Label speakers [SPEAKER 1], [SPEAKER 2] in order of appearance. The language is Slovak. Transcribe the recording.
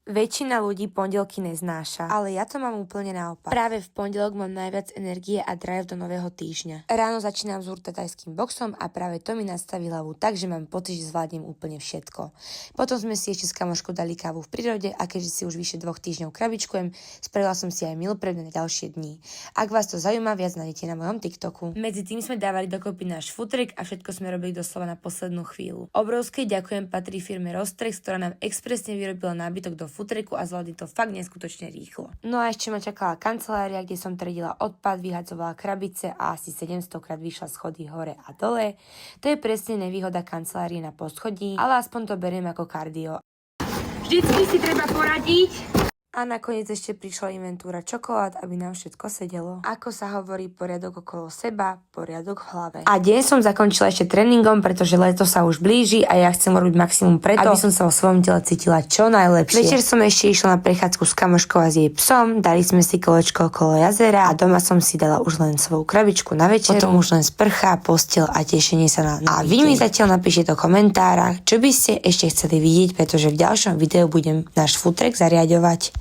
[SPEAKER 1] Väčšina ľudí pondelky neznáša, ale ja to mám úplne naopak. Práve v pondelok mám najviac energie a drive do nového týždňa. Ráno začínam s hurtatajským boxom a práve to mi nastaví hlavu tak, že mám pocit, že zvládnem úplne všetko. Potom sme si ešte s kamoškou dali kávu v prírode a keďže si už vyše 2 týždňov krabičkujem, spravila som si aj meal prep na ďalšie dni. Ak vás to zaujíma, viac nájdete na mojom TikToku. Medzi tým sme dávali dokopy náš futrek a všetko sme robili doslova na poslednú chvíľu. Obrovské ďakujem patrí firme Rostrex, ktorá nám expresne vyrobila nábytok do futreku a zvládli to fakt neskutočne rýchlo. No a ešte ma čakala kancelária, kde som triedila odpad, vyhadzovala krabice a asi 700 krát vyšla schody hore a dole. To je presne nevýhoda kancelárie na poschodí, ale aspoň to beriem ako kardio. Vždycky si treba poradiť. A nakoniec ešte prišla inventúra čokolád, aby nám všetko sedelo. Ako sa hovorí, poriadok okolo seba, poriadok v hlave. A deň som zakončila ešte tréningom, pretože leto sa už blíži a ja chcem robiť maximum preto, aby som sa vo svojom tele cítila čo najlepšie. Večer som ešte išla na prechádzku s kamoškou a s jej psom, dali sme si kolečko okolo jazera a doma som si dala už len svoju krabičku na večer. Potom už len sprcha, posteľ a tešenie sa na a vy mi zatiaľ napíšte do komentára, čo by ste ešte chceli vidieť, pretože v ďalšom videu budem náš futrek zariaďovať.